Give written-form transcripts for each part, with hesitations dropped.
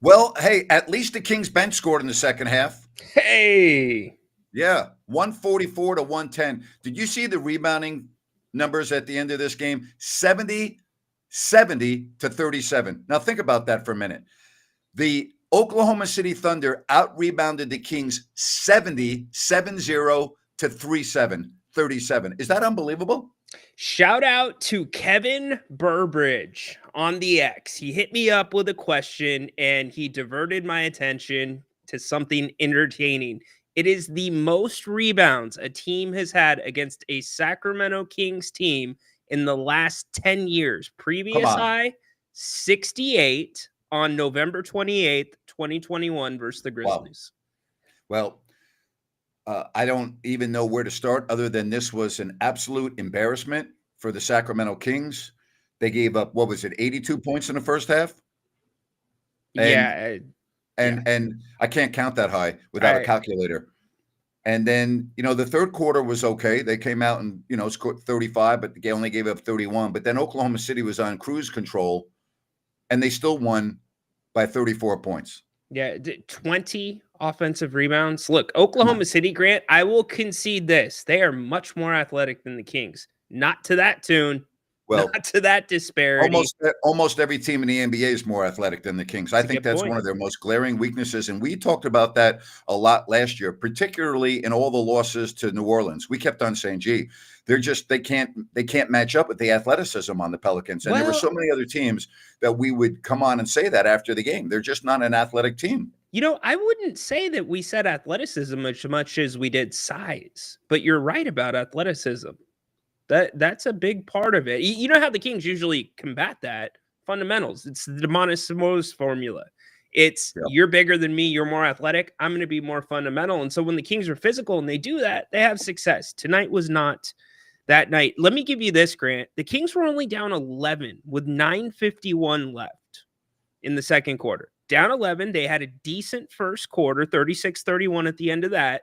Well, hey, at least the Kings bench scored in the second half. Hey, Yeah, 144 to 110. Did you see the rebounding numbers at the end of this game? 70 to 37. Now think about that for a minute. The Oklahoma City Thunder out rebounded the Kings 70 to 37. Is that unbelievable? shout out to Kevin Burbridge on the X. He hit me up with a question and he diverted my attention to something entertaining. It is the most rebounds a team has had against a Sacramento Kings team in the last 10 years. Come Previous on. high, 68 on November 28th, 2021 versus the Wow. Grizzlies. Well, I don't even know where to start other than this was an absolute embarrassment for the Sacramento Kings. They gave up, what was it, 82 points in the first half? And Yeah, yeah. and I can't count that high without a I calculator. And then, the third quarter was okay. They came out and, scored 35, but they only gave up 31. But then Oklahoma City was on cruise control and they still won by 34 points. Yeah, 20 offensive rebounds. Look, Come Oklahoma on. City, Grant, I will concede this. They are much more athletic than the Kings. Not to that tune, Well, not to that disparity. almost every team in the NBA is more athletic than the Kings. I It's a think good that's point. one of their most glaring weaknesses, and we talked about that a lot last year, particularly in all the losses to New Orleans. We kept on saying, "Gee, they can't match up with the athleticism on the Pelicans." And there were Well, so many other teams that we would come on and say that after the game. They're just not an athletic team. I wouldn't say that we said athleticism as much as we did size, but you're right about athleticism. That's a big part of it. You know how the Kings usually combat that? Fundamentals. It's the Demonis formula. It's Yeah. you're bigger than me, you're more athletic, I'm going to be more fundamental. And so when the Kings are physical and they do that, they have success. Tonight was not that night. Let me give you this, Grant. The Kings were only down 11 with 9:51 left in the second quarter. Down 11, they had a decent first quarter, 36-31 at the end of that.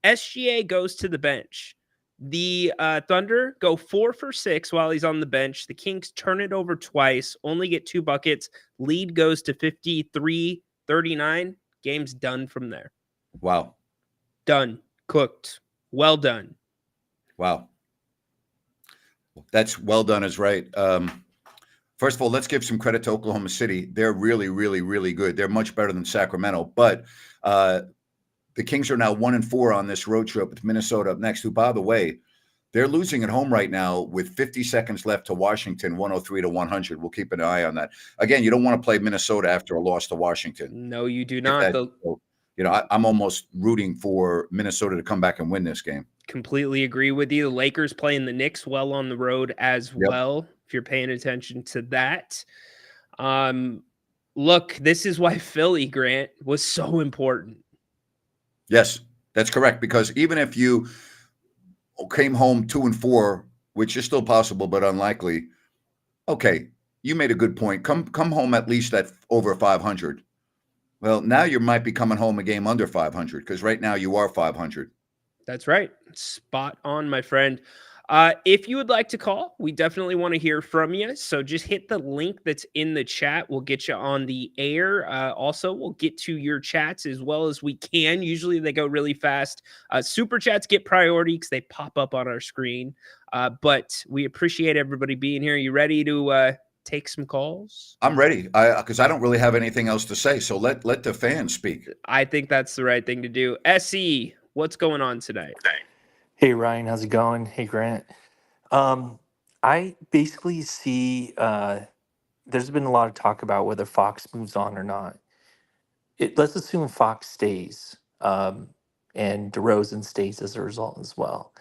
SGA goes to the bench. The Thunder go 4 for 6 while he's on the bench. The Kings turn it over twice, only get 2 buckets. Lead goes to 53-39. Game's done from there. Wow. Done. Cooked. Well done. Wow. That's well done is right. First of all, let's give some credit to Oklahoma City. They're really, really, really good. They're much better than Sacramento. But the Kings are now 1-4 on this road trip with Minnesota up next, who, by the way, they're losing at home right now with 50 seconds left to Washington, 103 to 100. We'll keep an eye on that. Again, you don't want to play Minnesota after a loss to Washington. No, you do If not. that, I'm almost rooting for Minnesota to come back and win this game. Completely agree with you. The Lakers playing the Knicks well on the road as Yep. well, if you're paying attention to that. Look, this is why Philly, Grant, was so important. Yes, that's correct. Because even if you came home 2-4, which is still possible but unlikely, okay, you made a good point. Come home at least at over 500. Well, now you might be coming home a game under 500 because right now you are 500. That's right. Spot on, my friend. If you would like to call, we definitely want to hear from you. So just hit the link that's in the chat. We'll get you on the air. Also, we'll get to your chats as well as we can. Usually they go really fast. Super chats get priority because they pop up on our screen. But we appreciate everybody being here. You ready to take some calls? I'm ready because I don't really have anything else to say. So let the fans speak. I think that's the right thing to do. SE, what's going on tonight? Hey Ryan, how's it going? Hey Grant. I basically see there's been a lot of talk about whether Fox moves on or not. Let's assume Fox stays, and DeRozan stays as a result as well.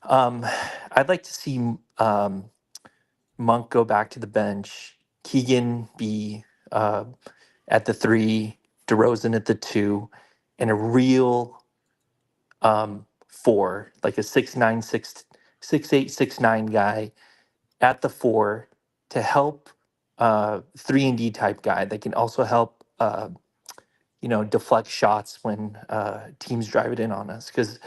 I'd like to see Monk go back to the bench, Keegan be at the 3, DeRozan at the 2, and a real 4, like a 6'9", 6'8", 6'9" guy at the 4 to help 3-and-D type guy that can also help deflect shots when teams drive it in on us. Because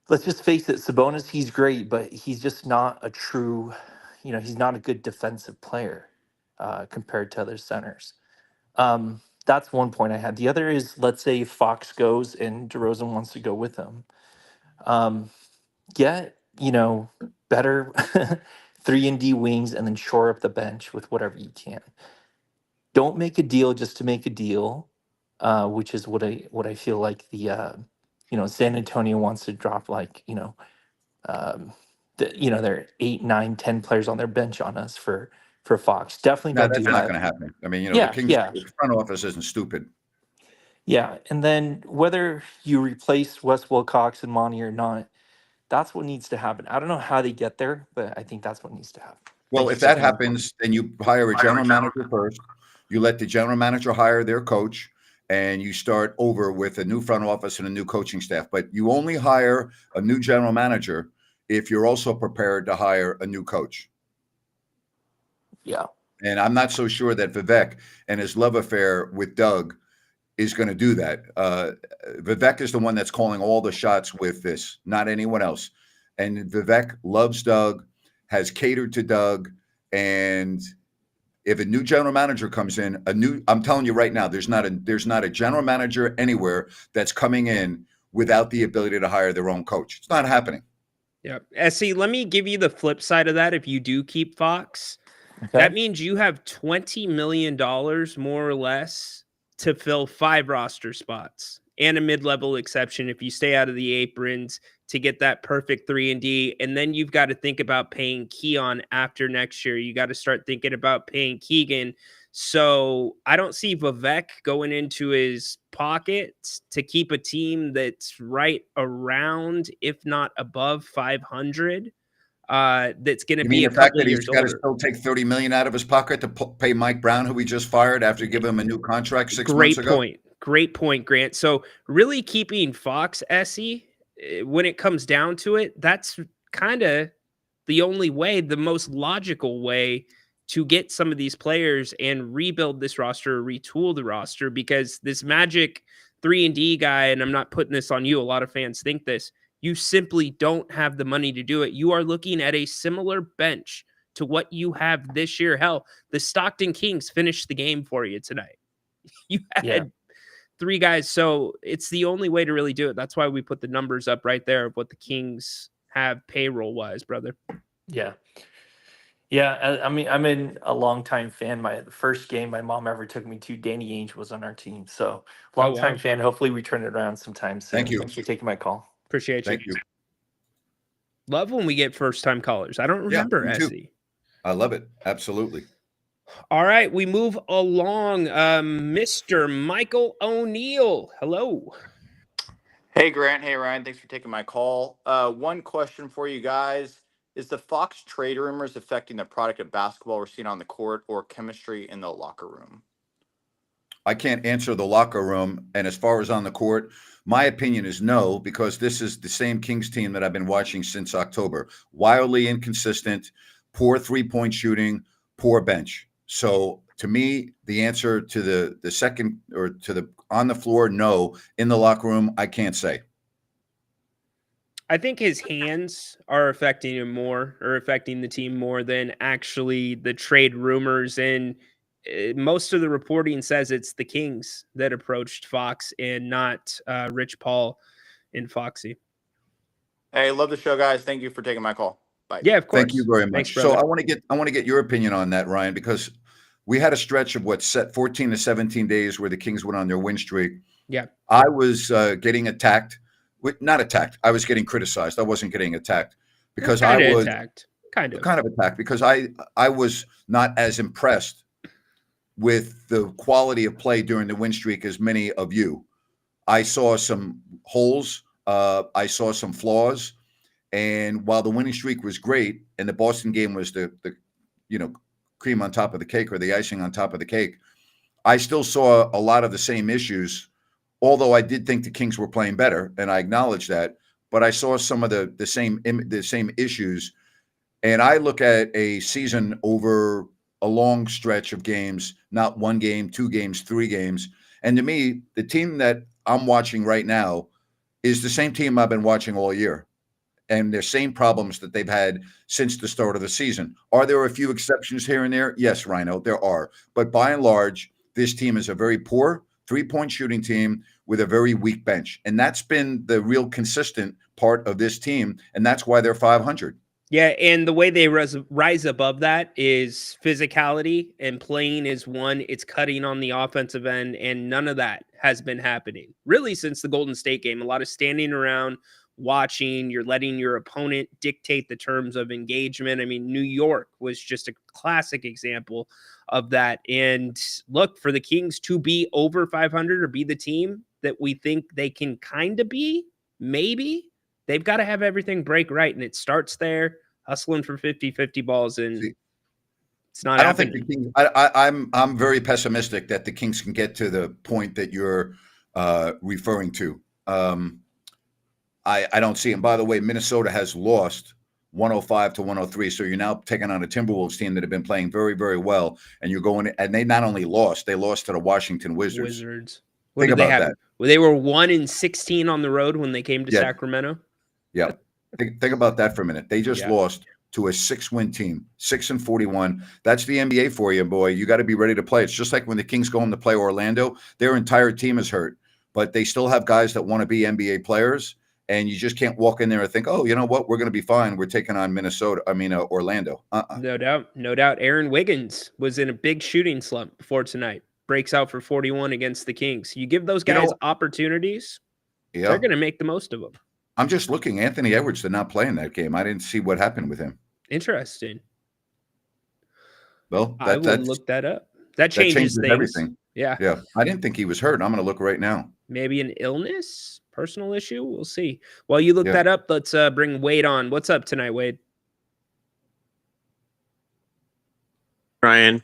let's just face it, Sabonis, he's great, but he's just not a true, he's not a good defensive player compared to other centers. That's one point I had. The other is, let's say Fox goes and DeRozan wants to go with him. Get, better 3-and-D wings and then shore up the bench with whatever you can. Don't make a deal just to make a deal, which is what I feel like San Antonio wants to drop, like, they're 8, 9, 10 players on their bench on us for Fox. Definitely No, don't do that's not that. going to happen. I mean, the Yeah, Kings yeah, front office isn't stupid. yeah. And then whether you replace Wes Wilcox and Monty or not, that's what needs to happen. I don't know how they get there, but I think that's what needs to happen. Well, Thank you if for that taking my call. happens, then you hire a general manager first. You let the general manager hire their coach, and you start over with a new front office and a new coaching staff. But you only hire a new general manager if you're also prepared to hire a new coach. Yeah. And I'm not so sure that Vivek and his love affair with Doug is going to do that. Vivek is the one that's calling all the shots with this, not anyone else. And Vivek loves Doug, has catered to Doug. And if a new general manager comes in, I'm telling you right now, there's not a general manager anywhere that's coming in without the ability to hire their own coach. It's not happening. Yeah. SC, let me give you the flip side of that. If you do keep Fox, Okay. that means you have $20 million more or less to fill 5 roster spots and a mid-level exception if you stay out of the aprons to get that perfect 3-and-D. And then you've got to think about paying Keon after next year. You got to start thinking about paying Keegan. So I don't see Vivek going into his pockets to keep a team that's right around, if not above 500. That's going to You be mean a the fact couple that of he's years got to older. still take $30 million out of his pocket to pay Mike Brown, who he just fired after giving him a new contract 6 months ago? Great point, Grant. So really keeping Fox, Essie, when it comes down to it, that's kind of the only way, the most logical way to get some of these players and rebuild this roster, retool the roster, because this magic 3-and-D guy, and I'm not putting this on you, a lot of fans think this, you simply don't have the money to do it. You are looking at a similar bench to what you have this year. Hell, the Stockton Kings finished the game for you tonight. You had 3 guys, so it's the only way to really do it. That's why we put the numbers up right there of what the Kings have payroll-wise, brother. Yeah. Yeah, I mean, I'm a longtime fan. The first game my mom ever took me to, Danny Ainge was on our team. So, longtime fan. Hopefully, we turn it around sometime soon. Thank you. Thanks for taking my call. Appreciate Thank you. Love when we get first-time callers. I don't remember me too. Essie. I love it. Absolutely. All right, we move along. Mr. Michael O'Neill. Hello. Hey, Grant. Hey, Ryan. Thanks for taking my call. One question for you guys. Is the Fox trade rumors affecting the product of basketball we're seeing on the court or chemistry in the locker room? I can't answer the locker room. And as far as on the court, my opinion is no, because this is the same Kings team that I've been watching since October. Wildly inconsistent, poor three-point shooting, poor bench. So to me, the answer to the second, or to the on the floor, no. In the locker room, I can't say. I think his hands are affecting him more, or affecting the team more than actually the trade rumors. And most of the reporting says it's the Kings that approached Fox and not Rich Paul and Foxy. Hey, love the show, guys. Thank you for taking my call. Bye. Yeah, of course. Thank you very much. Thanks, So brother. I want to get your opinion on that, Ryan, because we had a stretch of 14 to 17 days where the Kings went on their win streak. Yeah. I was getting attacked. Not attacked. I was getting criticized. I wasn't getting attacked because I was attacked. Kind of attacked because I was not as impressed with the quality of play during the win streak as many of you. I saw some holes. I saw some flaws. And while the winning streak was great, and the Boston game was the cream on top of the cake, or the icing on top of the cake, I still saw a lot of the same issues. Although I did think the Kings were playing better, and I acknowledge that, but I saw some of the same issues. And I look at a season over a long stretch of games, not 1 game, 2 games, 3 games. And to me, the team that I'm watching right now is the same team I've been watching all year. And their same problems that they've had since the start of the season. Are there a few exceptions here and there? Yes, Ryno, there are. But by and large, this team is a very poor 3-point shooting team with a very weak bench. And that's been the real consistent part of this team. And that's why they're 500. Yeah, and the way they rise above that is physicality, and playing is one. It's cutting on the offensive end, and none of that has been happening really since the Golden State game. A lot of standing around, watching. You're letting your opponent dictate the terms of engagement. I mean, New York was just a classic example of that. And look, for the Kings to be over 500 or be the team that we think they can kind of be, maybe, they've got to have everything break right, and it starts there, hustling for 50-50 balls, and it's not happening. Think the Kings, I'm very pessimistic that the Kings can get to the point that you're referring to. I don't see it. And by the way, Minnesota has lost 105 to 103. So you're now taking on a Timberwolves team that have been playing very, very well. And you're going, and they not only lost, they lost to the Washington Wizards. What did they have? That. Well, they were 1-16 on the road when they came to Sacramento. Yeah. Think about that for a minute. They just lost to a 6-win team, 6-41. That's the NBA for you, boy. You got to be ready to play. It's just like when the Kings go home to play Orlando, their entire team is hurt, but they still have guys that want to be NBA players. And you just can't walk in there and think, oh, you know what? We're going to be fine. We're taking on Orlando. No doubt. Aaron Wiggins was in a big shooting slump before tonight. Breaks out for 41 against the Kings. You give those guys opportunities, they're going to make the most of them. I'm just looking. Anthony Edwards did not play in that game. I didn't see what happened with him. Interesting. Well, I will look that up. That changes things. Everything. Yeah. I didn't think he was hurt. I'm going to look right now. Maybe an illness, personal issue. We'll see. While you look that up, let's bring Wade on. What's up tonight, Wade? Ryan.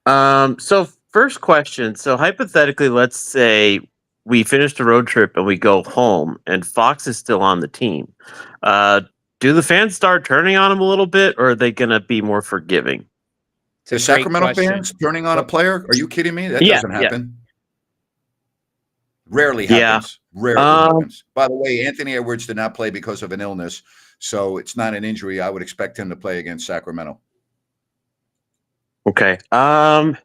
So first question. So hypothetically, let's say we finish the road trip and we go home and Fox is still on the team. Do the fans start turning on him a little bit, or are they going to be more forgiving? The Sacramento fans turning on a player? Are you kidding me? That doesn't happen. Rarely happens. Rarely happens. By the way, Anthony Edwards did not play because of an illness, so it's not an injury. I would expect him to play against Sacramento. Okay. I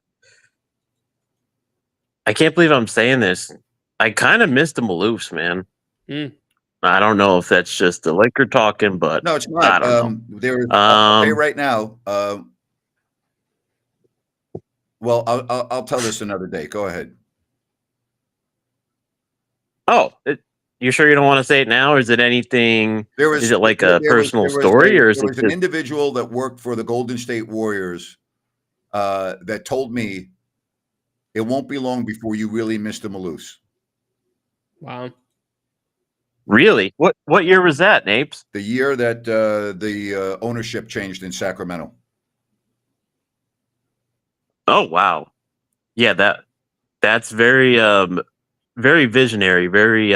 can't believe I'm saying this. I kind of missed the Maloofs, man. I don't know if that's just the liquor talking, but no, it's not. I don't know. There's I'll tell you right now. Well, I'll tell this another day. Go ahead. Oh, you sure you don't want to say it now? Or is it anything? Is it like a personal story, or is it an individual that worked for the Golden State Warriors that told me it won't be long before you really miss the Maloofs. Wow. Really? What year was that, Napes? The year that the ownership changed in Sacramento. Oh wow, yeah that's very very visionary, very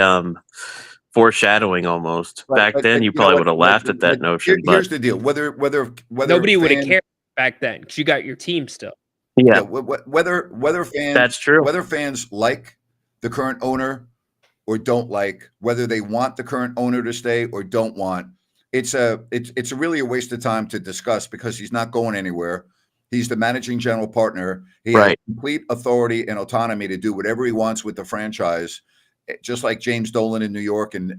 foreshadowing almost. Back then, you probably would have laughed at that notion. Here's the deal: whether nobody would have cared back then because you got your team still. Yeah, whether fans that's true. Whether fans like the current owner or don't like, whether they want the current owner to stay or don't want, it's really a waste of time to discuss because he's not going anywhere. He's the managing general partner. He has complete authority and autonomy to do whatever he wants with the franchise, just like James Dolan in New York and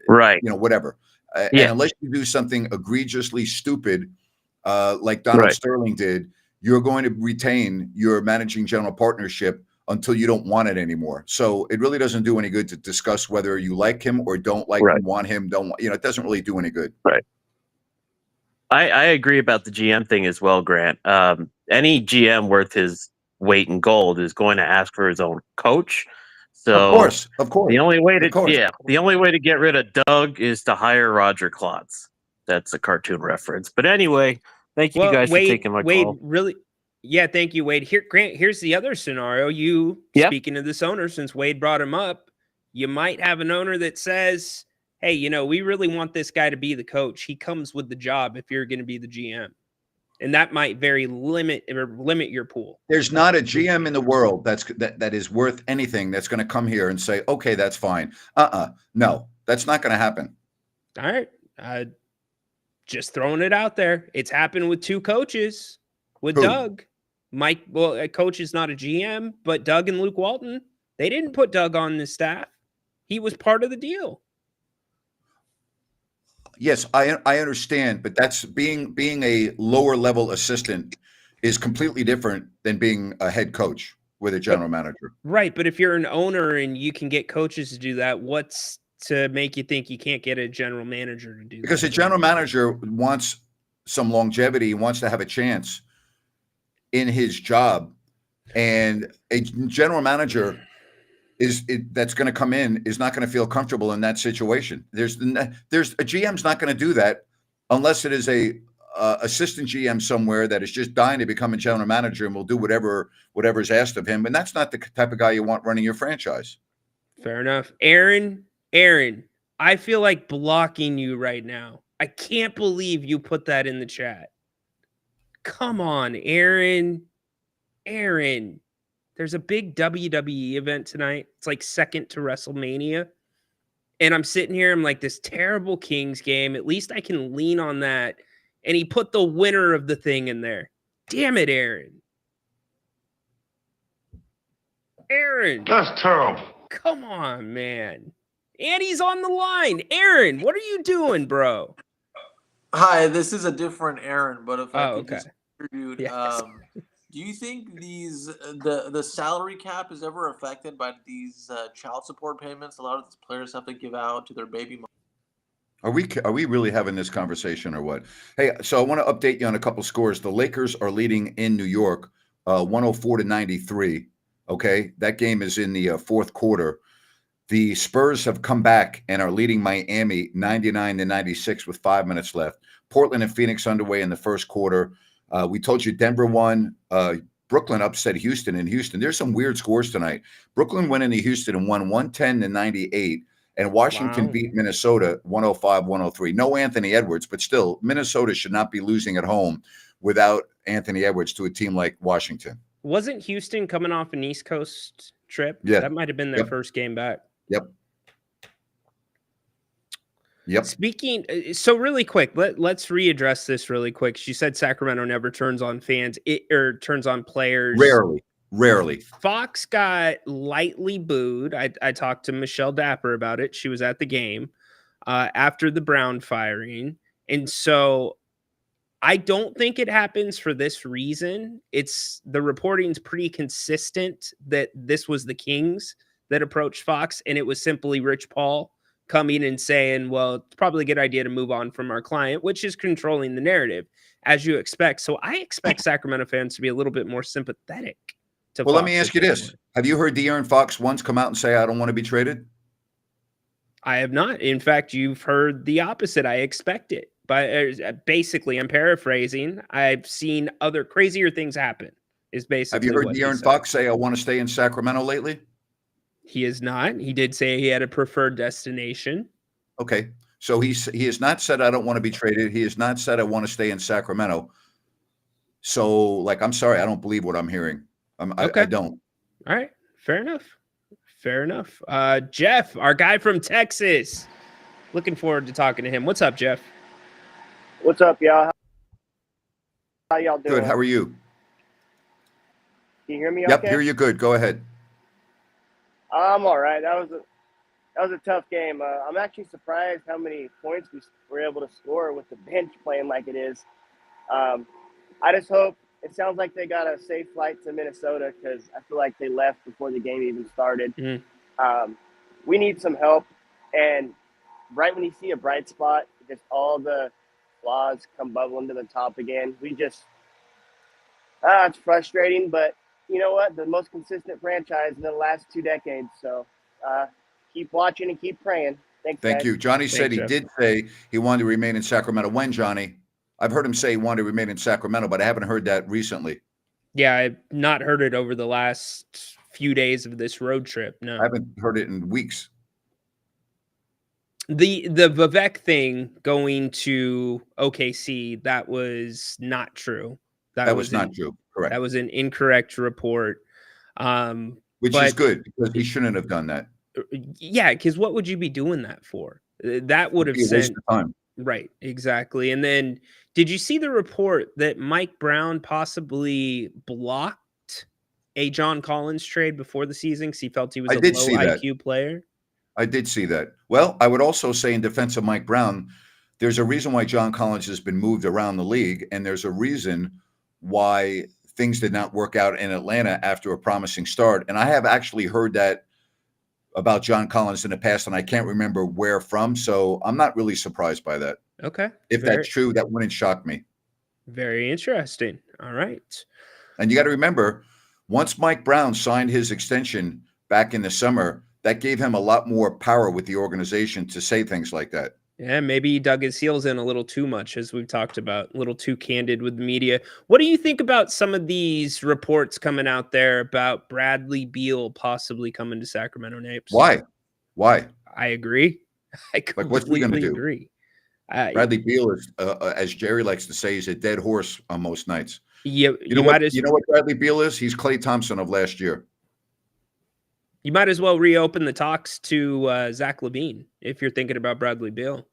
whatever. And unless you do something egregiously stupid, like Donald Sterling did, you're going to retain your managing general partnership until you don't want it anymore. So it really doesn't do any good to discuss whether you like him or don't like him, want him, don't want, it doesn't really do any good. Right. I agree about the GM thing as well, Grant. Any GM worth his weight in gold is going to ask for his own coach. So of course. The only way to get rid of Doug is to hire Roger Klotz. That's a cartoon reference. But anyway, thank you guys for taking my call. Really, thank you, Wade. Here, Grant, here's the other scenario. Speaking of this owner, since Wade brought him up, you might have an owner that says, hey, we really want this guy to be the coach. He comes with the job if you're going to be the GM. And that might limit your pool. There's not a GM in the world that is worth anything that's going to come here and say, okay, that's fine. No, that's not going to happen. All right. Just throwing it out there. It's happened with two coaches with Doug. Mike, well, a coach is not a GM, but Doug and Luke Walton, they didn't put Doug on the staff. He was part of the deal. Yes, I understand, but that's being a lower level assistant is completely different than being a head coach with a general manager. Right, but if you're an owner and you can get coaches to do that, what's to make you think you can't get a general manager to do Because that? a general manager wants some longevity, he wants to have a chance in his job, and a general manager that's going to come in is not going to feel comfortable in that situation. There's a GM's not going to do that unless it is a assistant GM somewhere that is just dying to become a general manager and will do whatever is asked of him. And that's not the type of guy you want running your franchise. Fair enough. Aaron, I feel like blocking you right now. I can't believe you put that in the chat. Come on, Aaron. There's a big WWE event tonight. It's like second to WrestleMania. And I'm sitting here, I'm like, this terrible Kings game. At least I can lean on that. And he put the winner of the thing in there. Damn it, Aaron. That's terrible. Come on, man. And he's on the line. Aaron, what are you doing, bro? Hi, this is a different Aaron, but if I could okay. just contribute, Yes. do you think the salary cap is ever affected by these child support payments a lot of these players have to give out to their baby mom? Are we really having this conversation or what? Hey, so I want to update you on a couple scores. The Lakers are leading in New York, 104-93. Okay, that game is in the fourth quarter. The Spurs have come back and are leading Miami 99-96 with 5 minutes left. Portland and Phoenix underway in the first quarter. We told you Denver won. Brooklyn upset Houston in Houston. There's some weird scores tonight. Brooklyn went into Houston and won 110-98. And Washington beat Minnesota 105-103. No Anthony Edwards, but still, Minnesota should not be losing at home without Anthony Edwards to a team like Washington. Wasn't Houston coming off an East Coast trip? Yeah. That might have been their first game back. Yep. Speaking, so really quick, let's readdress this really quick. She said Sacramento never turns on fans or turns on players. Rarely. Fox got lightly booed. I talked to Michelle Dapper about it. She was at the game after the Brown firing. And so I don't think it happens for this reason. The reporting's pretty consistent that this was the Kings that approached Fox, and it was simply Rich Paul coming and saying, well, it's probably a good idea to move on from our client, which is controlling the narrative, as you expect. So I expect Sacramento fans to be a little bit more sympathetic to Fox. Let me ask you this. Have you heard De'Aaron Fox once come out and say, I don't want to be traded? I have not. In fact, you've heard the opposite. I expect it. But basically, I'm paraphrasing. I've seen other crazier things happen, is basically. Have you heard De'Aaron Fox say, I want to stay in Sacramento lately? He is not. He did say he had a preferred destination. Okay. So he has not said, I don't want to be traded. He has not said, I want to stay in Sacramento. So, I'm sorry. I don't believe what I'm hearing. I don't. All right. Fair enough. Jeff, our guy from Texas. Looking forward to talking to him. What's up, Jeff? What's up, y'all? How y'all doing? Good. How are you? Can you hear me? Yep, okay? hear you good. Go ahead. I'm all right. That was a tough game. I'm actually surprised how many points we were able to score with the bench playing like it is. I just hope it sounds like they got a safe flight to Minnesota because I feel like they left before the game even started. Mm-hmm. We need some help, and right when you see a bright spot, just all the flaws come bubbling to the top again. It's frustrating, but you know what? The most consistent franchise in the last 2 decades. So keep watching and keep praying. Thank guys. You. Johnny said he did say he wanted to remain in Sacramento. When, Johnny? I've heard him say he wanted to remain in Sacramento, but I haven't heard that recently. Yeah, I've not heard it over the last few days of this road trip. No. I haven't heard it in weeks. The Vivek thing going to OKC, that was not true. That was not true. Correct. That was an incorrect report. Which is good because he shouldn't have done that. Yeah, because what would you be doing that for? That would have sent sent time. Right, exactly. And then did you see the report that Mike Brown possibly blocked a John Collins trade before the season because he felt he was I a did low see that. IQ player? I did see that. Well, I would also say in defense of Mike Brown, there's a reason why John Collins has been moved around the league, and there's a reason why things did not work out in Atlanta after a promising start. And I have actually heard that about John Collins in the past, and I can't remember where from. So I'm not really surprised by that. Okay. If that's true, that wouldn't shock me. Very interesting. All right. And you got to remember, once Mike Brown signed his extension back in the summer, that gave him a lot more power with the organization to say things like that. Yeah, maybe he dug his heels in a little too much, as we've talked about, a little too candid with the media. What do you think about some of these reports coming out there about Bradley Beal possibly coming to Sacramento, Napes? Why? I agree. I Like, what's he going to completely do? agree. Bradley Beal is, as Jerry likes to say, is a dead horse on most nights. You know what? You know what Bradley Beal is? He's Klay Thompson of last year. You might as well reopen the talks to Zach LaVine if you're thinking about Bradley Beal.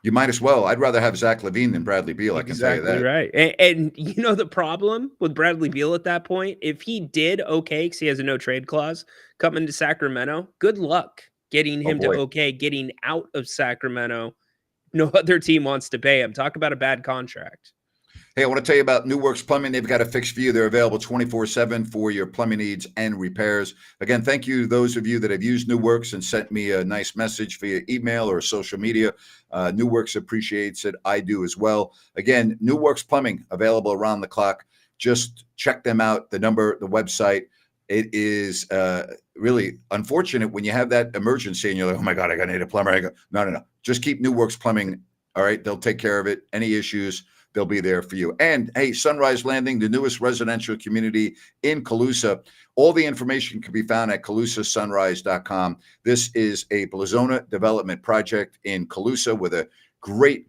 You might as well. I'd rather have Zach LaVine than Bradley Beal. I can tell you that. Right. And you know the problem with Bradley Beal at that point? If he did okay, because he has a no trade clause, coming to Sacramento, good luck getting him to getting out of Sacramento. No other team wants to pay him. Talk about a bad contract. Hey, I want to tell you about New Works Plumbing. They've got a fix for you. They're available 24/7 for your plumbing needs and repairs. Again, thank you to those of you that have used New Works and sent me a nice message via email or social media. New Works appreciates it. I do as well. Again, New Works Plumbing, available around the clock. Just check them out, the number, the website. It is really unfortunate when you have that emergency and you're like, oh my God, I got to need a plumber. I go, no. Just keep New Works Plumbing. All right. They'll take care of it. Any issues, they'll be there for you. And hey, Sunrise Landing, the newest residential community in Calusa. All the information can be found at calusasunrise.com. This is a Blazona development project in Calusa with a great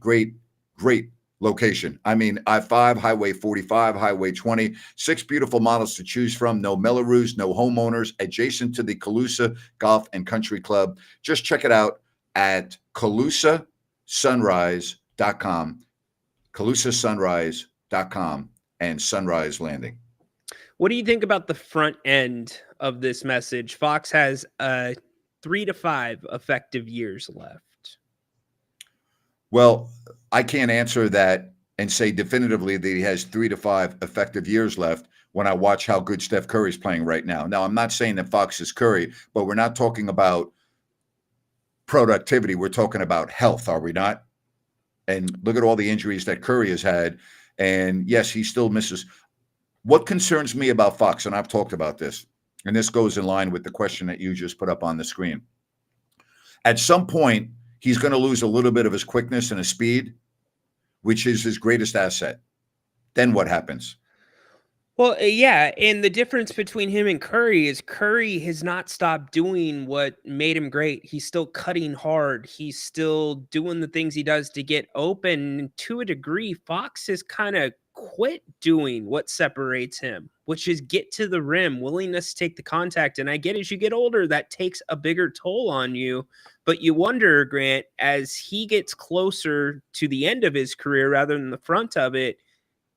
location. I mean, I-5, Highway 45, Highway 20, 6 beautiful models to choose from. No Melrose, no homeowners, adjacent to the Calusa Golf and Country Club. Just check it out at calusasunrise.com. calusasunrise.com and Sunrise Landing. What do you think about the front end of this message? Fox has 3 to 5 effective years left. Well, I can't answer that and say definitively that he has 3 to 5 effective years left when I watch how good Steph Curry's playing right now. Now, I'm not saying that Fox is Curry, but we're not talking about productivity. We're talking about health, are we not? And look at all the injuries that Curry has had. And yes, he still misses. What concerns me about Fox, and I've talked about this, and this goes in line with the question that you just put up on the screen. At some point, he's going to lose a little bit of his quickness and his speed, which is his greatest asset. Then what happens? Well, yeah, and the difference between him and Curry is Curry has not stopped doing what made him great. He's still cutting hard. He's still doing the things he does to get open. To a degree, Fox has kind of quit doing what separates him, which is get to the rim, willingness to take the contact. And I get as you get older, that takes a bigger toll on you. But you wonder, Grant, as he gets closer to the end of his career rather than the front of it,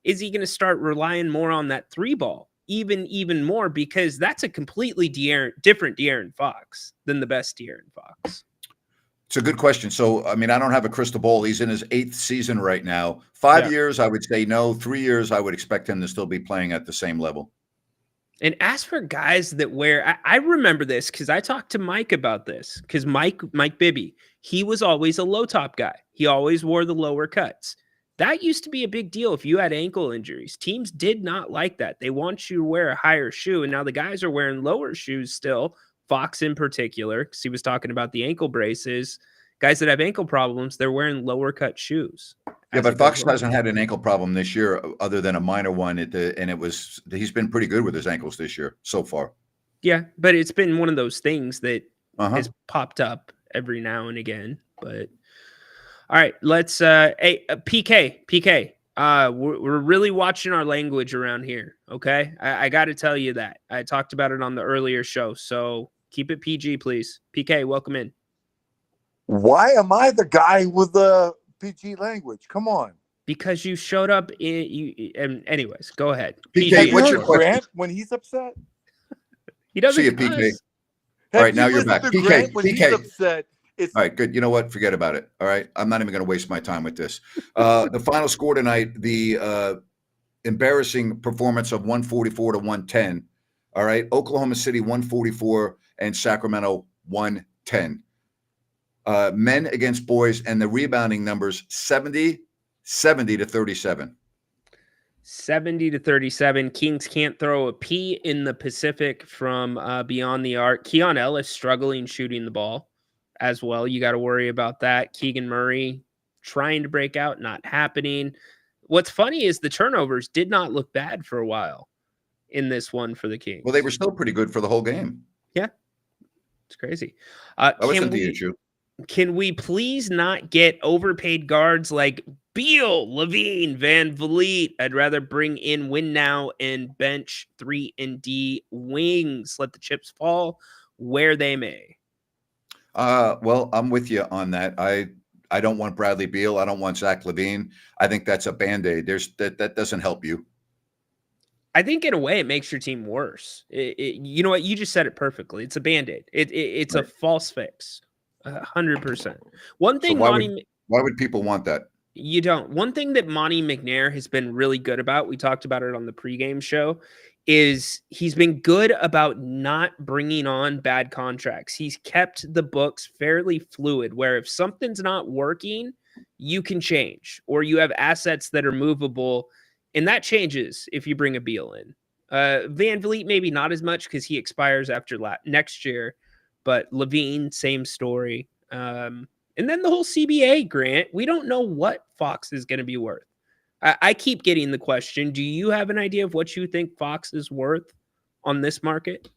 is he going to start relying more on that 3 ball even more? Because that's a completely different De'Aaron Fox than the best De'Aaron Fox. It's a good question. So, I mean, I don't have a crystal ball. He's in his 8th season right now. 5 years, I would say no. 3 years, I would expect him to still be playing at the same level. And as for guys that wear, I remember this because I talked to Mike about this because Mike Bibby, he was always a low top guy. He always wore the lower cuts. That used to be a big deal if you had ankle injuries. Teams did not like that. They want you to wear a higher shoe, and now the guys are wearing lower shoes still, Fox in particular, because he was talking about the ankle braces. Guys that have ankle problems, they're wearing lower cut shoes. Yeah, but Fox hasn't had an ankle problem this year other than a minor one, he's been pretty good with his ankles this year so far. Yeah, but it's been one of those things that has popped up every now and again, but... All right, let's PK. We're really watching our language around here. Okay, I got to tell you that. I talked about it on the earlier show, so keep it PG, please. PK, welcome in. Why am I the guy with the PG language? Come on. Because you showed up and anyways, go ahead. PK, Have PG, you what's heard your question? Grant when he's upset? he doesn't See you, PK. cuss. All Have right, now you you're listened back. to PK, Grant when he's PK. upset? It's All right, good. You know what? Forget about it. All right. I'm not even going to waste my time with this. The final score tonight, the embarrassing performance of 144 to 110. All right. Oklahoma City 144 and Sacramento 110. Men against boys, and the rebounding numbers 70 to 37. 70 to 37. Kings can't throw a pea in the Pacific from beyond the arc. Keon Ellis struggling shooting the ball as well. You got to worry about that. Keegan Murray trying to break out, not happening. What's funny is the turnovers did not look bad for a while in this one for the Kings. Well, they were still pretty good for the whole game. Yeah, it's crazy. That wasn't the issue. Can we please not get overpaid guards like Beal, Levine, Van Vliet? I'd rather bring in win now and bench 3-and-D wings. Let the chips fall where they may. Well, I'm with you on that. I don't want Bradley Beal. I don't want Zach Levine. I think that's a Band-Aid. That doesn't help you. I think in a way it makes your team worse. You know what? You just said it perfectly. It's a Band-Aid. It's right. A false fix. 100%. One thing, so why would people want that? You don't. One thing that Monty McNair has been really good about, we talked about it on the pregame show, is he's been good about not bringing on bad contracts. He's kept the books fairly fluid, where if something's not working, you can change, or you have assets that are movable, and that changes if you bring a Beal in. Van Vliet, maybe not as much because he expires after next year. But Levine, same story. And then the whole CBA, Grant, we don't know what Fox is going to be worth. I keep getting the question, do you have an idea of what you think Fox is worth on this market?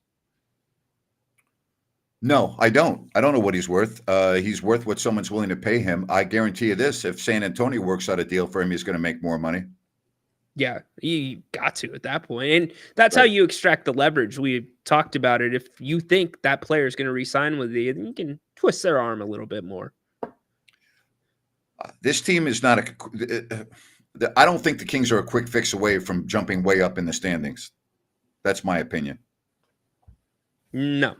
No, I don't. I don't know what he's worth. He's worth what someone's willing to pay him. I guarantee you this, if San Antonio works out a deal for him, he's going to make more money. Yeah, you got to at that point. And that's right. How you extract the leverage. We talked about it. If you think that player is going to re-sign with you, then you can twist their arm a little bit more. This team is not I don't think the Kings are a quick fix away from jumping way up in the standings. That's my opinion. No.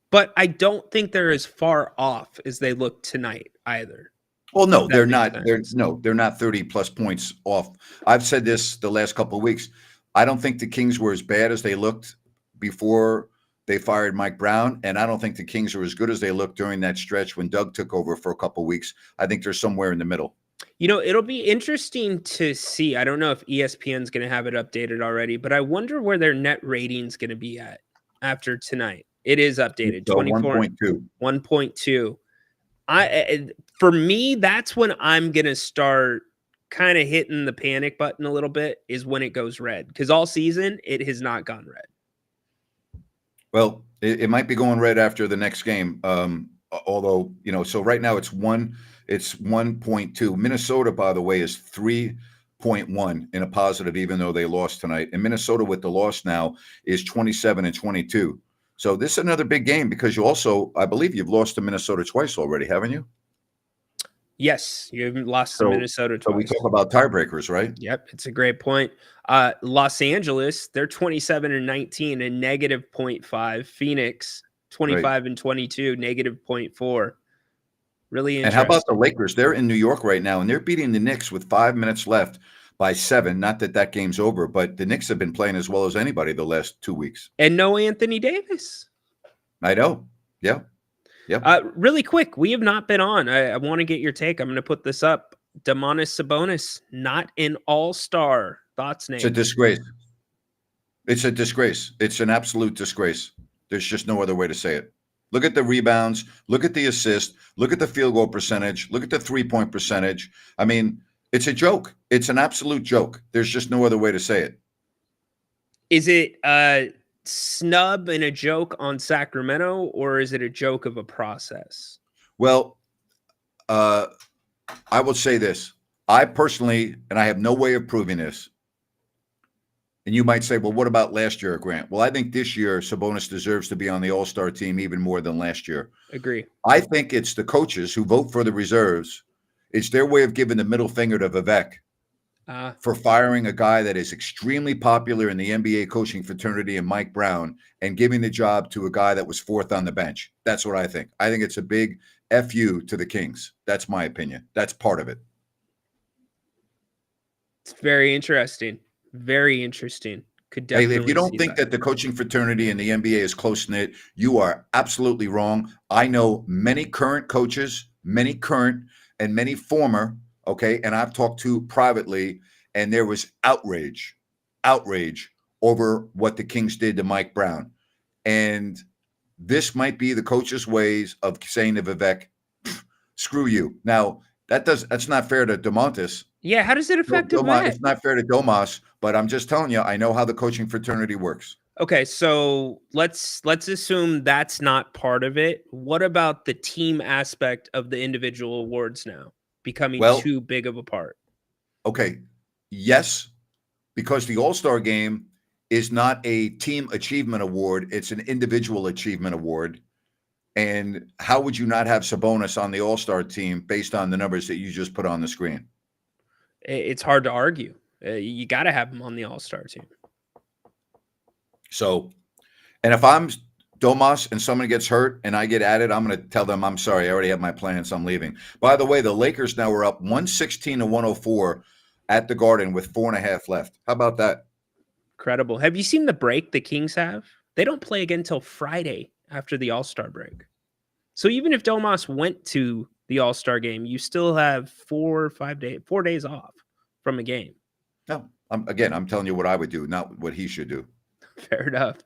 But I don't think they're as far off as they look tonight either. Well, no, they're not. They're not 30 plus points off. I've said this the last couple of weeks. I don't think the Kings were as bad as they looked before they fired Mike Brown, and I don't think the Kings are as good as they looked during that stretch when Doug took over for a couple of weeks. I think they're somewhere in the middle. You know, it'll be interesting to see. I don't know if ESPN's going to have it updated already, but I wonder where their net rating's going to be at after tonight. It is updated. So 24 1.2. 1.2. For me, that's when I'm going to start kind of hitting the panic button a little bit, is when it goes red. Because all season, it has not gone red. Well, it might be going red after the next game. Although, you know, so right now it's 1.2. Minnesota, by the way, is 3.1 in a positive, even though they lost tonight. And Minnesota with the loss now is 27-22. So this is another big game because you also, I believe you've lost to Minnesota twice already, haven't you? Yes, you've lost to Minnesota twice. So we talk about tiebreakers, right? Yep, it's a great point. Los Angeles, they're 27-19 and negative 0.5. Phoenix, 25-22, negative 0.4. Really interesting. And how about the Lakers? They're in New York right now, and they're beating the Knicks with 5 minutes left by 7. Not that game's over, but the Knicks have been playing as well as anybody the last 2 weeks. And no Anthony Davis. I know. Yeah. Really quick, we have not been on. I want to get your take. I'm going to put this up. Domantas Sabonis, not an all-star. Thoughts, Nate? It's a disgrace. It's a disgrace. It's an absolute disgrace. There's just no other way to say it. Look at the rebounds. Look at the assist. Look at the field goal percentage. Look at the three-point percentage. I mean, it's a joke. It's an absolute joke. There's just no other way to say it. Is it snub and a joke on Sacramento, or is it a joke of a process? Well, I will say this. I personally, and I have no way of proving this, And you might say, well, what about last year, Grant? Well, I think this year Sabonis deserves to be on the All-Star team even more than last year. Agree. I think it's the coaches who vote for the reserves. It's their way of giving the middle finger to Vivek for firing a guy that is extremely popular in the NBA coaching fraternity and Mike Brown and giving the job to a guy that was fourth on the bench. That's what I think. I think it's a big FU to the Kings. That's my opinion. That's part of it. It's very interesting. Very interesting. Could Hey, definitely if you don't see think that the coaching fraternity in the NBA is close-knit, you are absolutely wrong. I know many current coaches, many current and many former, okay, and I've talked to privately, and there was outrage over what the Kings did to Mike Brown. And this might be the coach's ways of saying to Vivek, screw you. Now, that's not fair to DeMontis. Yeah, how does it affect Vivek? It's not fair to Domas, but I'm just telling you, I know how the coaching fraternity works. Okay, so let's assume that's not part of it. What about the team aspect of the individual awards now becoming too big of a part? Okay, yes, because the All-Star game is not a team achievement award, it's an individual achievement award. And how would you not have Sabonis on the All-Star team based on the numbers that you just put on the screen? It's hard to argue. You got to have him on the All-Star team. So, and if I'm Domas and someone gets hurt and I get added, I'm going to tell them, I'm sorry, I already have my plans, I'm leaving. By the way, the Lakers now are up 116-104 at the Garden with 4.5 left. How about that? Incredible. Have you seen the break the Kings have? They don't play again until Friday after the All-Star break. So even if Domas went to the All-Star game, you still have 4 days off from a game. No, I'm telling you what I would do, not what he should do. Fair enough.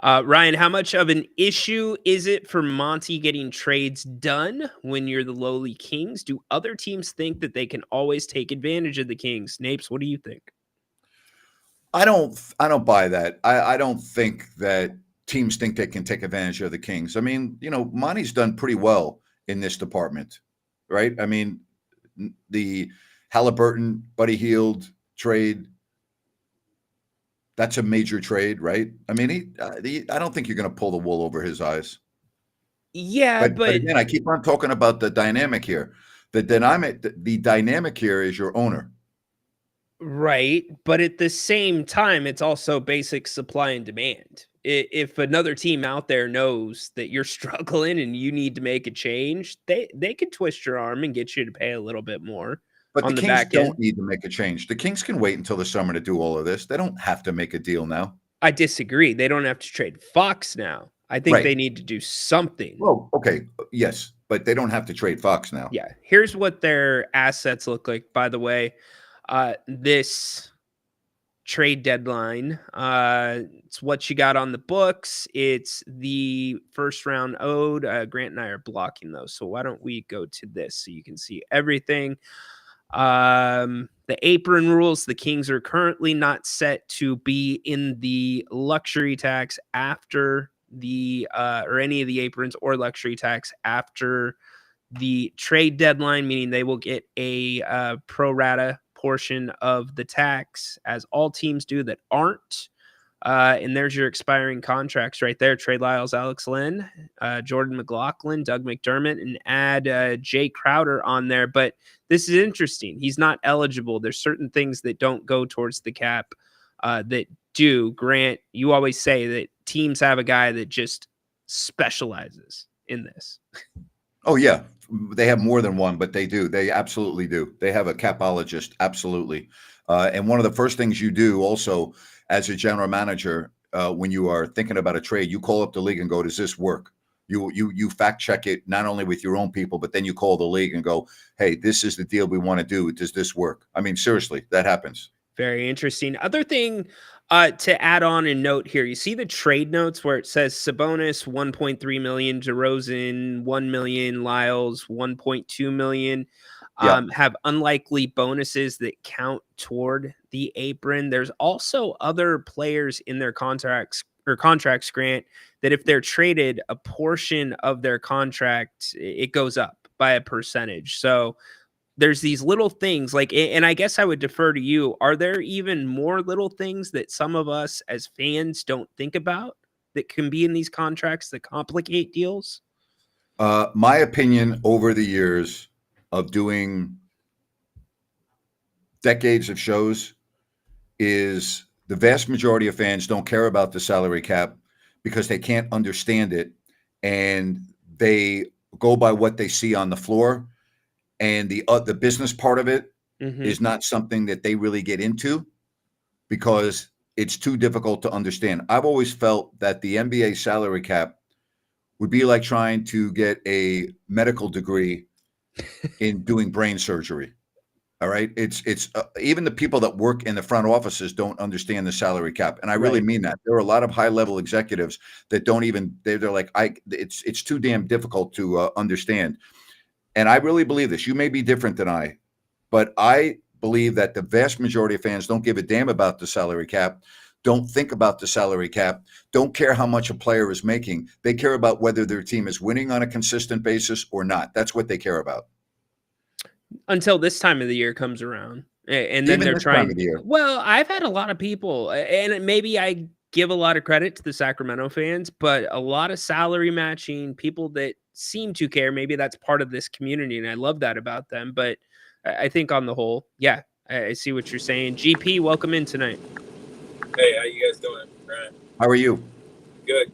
Ryan, how much of an issue is it for Monty getting trades done when you're the lowly Kings? Do other teams think that they can always take advantage of the Kings? Napes, what do you think? I don't buy that. I don't think that teams think they can take advantage of the Kings. I mean, Monty's done pretty well in this department, right? I mean, the Halliburton, Buddy Hield trade, that's a major trade, right? I mean, I don't think you're going to pull the wool over his eyes. Yeah, but again, I keep on talking about the dynamic here. The dynamic here is your owner. Right. But at the same time, it's also basic supply and demand. If another team out there knows that you're struggling and you need to make a change, they can twist your arm and get you to pay a little bit more. But the Kings don't need to make a change. The Kings can wait until the summer to do all of this. They don't have to make a deal now. I disagree. They don't have to trade Fox now. I think they need to do something. Well, okay. Yes, but they don't have to trade Fox now. Yeah. Here's what their assets look like, by the way. This trade deadline, it's what you got on the books. It's the first round owed. Grant and I are blocking those. So why don't we go to this so you can see everything? The apron rules, the Kings are currently not set to be in the luxury tax after the or any of the aprons or luxury tax after the trade deadline, meaning they will get a pro rata portion of the tax, as all teams do that aren't. And there's your expiring contracts right there. Trey Lyles, Alex Lynn, Jordan McLaughlin, Doug McDermott, and add Jay Crowder on there. But this is interesting. He's not eligible. There's certain things that don't go towards the cap that do. Grant, you always say that teams have a guy that just specializes in this. Oh, yeah. They have more than one, but they do. They absolutely do. They have a capologist. Absolutely. And one of the first things you do also as a general manager, when you are thinking about a trade, you call up the league and go, does this work? You fact check it, not only with your own people, but then you call the league and go, hey, this is the deal we want to do. Does this work? I mean, seriously, that happens. Very interesting. Other thing to add on and note here, you see the trade notes where it says Sabonis 1.3 million, DeRozan 1 million, Lyles 1.2 million. Have unlikely bonuses that count toward the apron. There's also other players in their contracts, Grant, that if they're traded, a portion of their contract, it goes up by a percentage. So there's these little things like, and I guess I would defer to you. Are there even more little things that some of us as fans don't think about that can be in these contracts that complicate deals? My opinion over the years of doing decades of shows is the vast majority of fans don't care about the salary cap because they can't understand it, and they go by what they see on the floor, and the business part of it is not something that they really get into because it's too difficult to understand. I've always felt that the NBA salary cap would be like trying to get a medical degree in doing brain surgery. All right. It's even the people that work in the front offices don't understand the salary cap. And I really mean that. There are a lot of high level executives that don't even, they're like, it's too damn difficult to understand. And I really believe this. You may be different than I, but I believe that the vast majority of fans don't give a damn about the salary cap, don't think about the salary cap, don't care how much a player is making. They care about whether their team is winning on a consistent basis or not. That's what they care about. Until this time of the year comes around. And then Even they're this trying. time of the year. Well, I've had a lot of people, and maybe I give a lot of credit to the Sacramento fans, but a lot of salary matching people that seem to care. Maybe that's part of this community, and I love that about them. But I think on the whole, yeah, I see what you're saying. GP, welcome in tonight. Hey, how you guys doing, Rant? How are you? Good.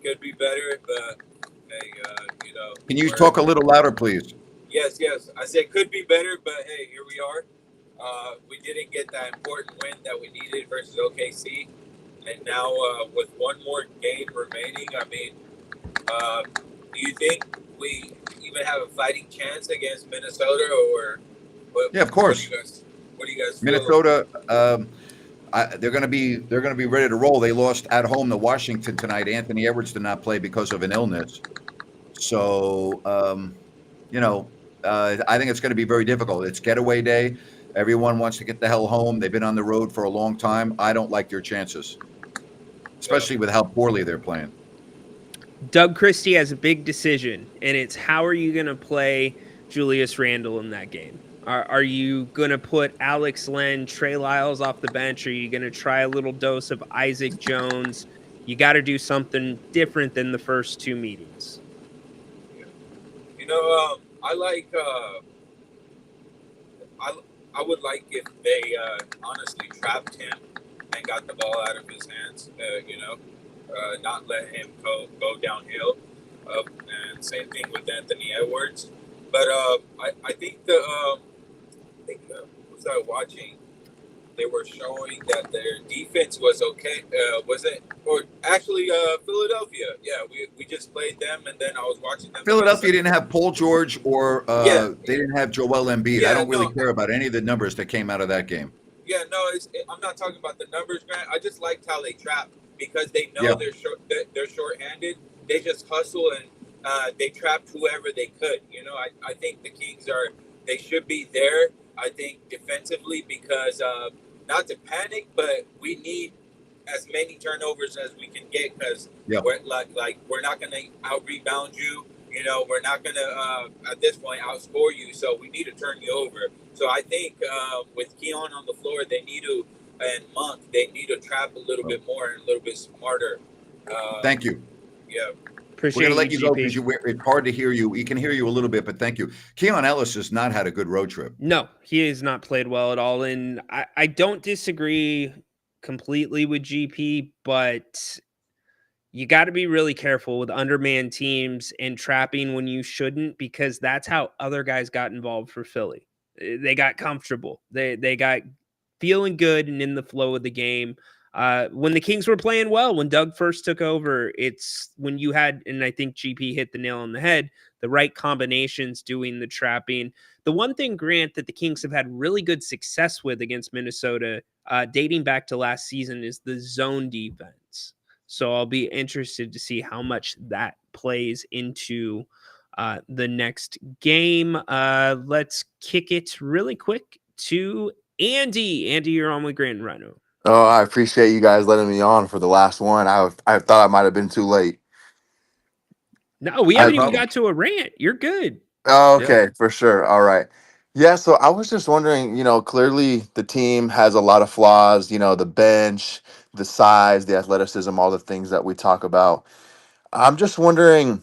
Could be better, but hey, Can you talk a little louder, please? Yes. I said could be better, but hey, here we are. We didn't get that important win that we needed versus OKC, and now with one more game remaining, I mean, do you think we even have a fighting chance against Minnesota, or what? Yeah, of course. What do you guys? Minnesota, they're going to be ready to roll. They lost at home to Washington tonight. Anthony Edwards did not play because of an illness. So, I think it's going to be very difficult. It's getaway day. Everyone wants to get the hell home. They've been on the road for a long time. I don't like their chances, especially with how poorly they're playing. Doug Christie has a big decision, and it's how are you going to play Julius Randle in that game? Are you going to put Alex Len, Trey Lyles off the bench? Are you going to try a little dose of Isaac Jones? You got to do something different than the first two meetings. I like. I would like if they honestly trapped him and got the ball out of his hands. Not let him go downhill. And same thing with Anthony Edwards. But I think was I watching? They were showing that their defense was okay. Was it? Or actually, Philadelphia. Yeah, we just played them, and then I was watching them. Philadelphia didn't have Paul George or they didn't have Joel Embiid. Yeah, I don't really care about any of the numbers that came out of that game. Yeah, no, I'm not talking about the numbers, Grant. I just liked how they trapped because they know they're shorthanded. They just hustle and they trapped whoever they could. I think the Kings they should be there. I think defensively because not to panic, but we need as many turnovers as we can get because we're not going to out rebound you. We're not going to at this point outscore you. So we need to turn you over. So I think with Keon on the floor, they need to, and Monk, they need to trap a little bit more and a little bit smarter. Thank you. Yeah. Appreciate We're going to let you go GP. because it's hard to hear you. We can hear you a little bit, but thank you. Keon Ellis has not had a good road trip. No, he has not played well at all. And I don't disagree completely with GP, but you got to be really careful with undermanned teams and trapping when you shouldn't, because that's how other guys got involved for Philly. They got comfortable. They got feeling good and in the flow of the game. When the Kings were playing well, when Doug first took over, it's when you had, and I think GP hit the nail on the head, the right combinations doing the trapping. The one thing, Grant, that the Kings have had really good success with against Minnesota, dating back to last season, is the zone defense. So I'll be interested to see how much that plays into the next game. Let's kick it really quick to Andy. Andy, you're on with Grant and Ryno. Oh, I appreciate you guys letting me on for the last one. I thought I might have been too late. No, we haven't even got to a rant. You're good. Oh, Yeah. okay, for sure. All right. Yeah, so I was just wondering, clearly the team has a lot of flaws, the bench, the size, the athleticism, all the things that we talk about. I'm just wondering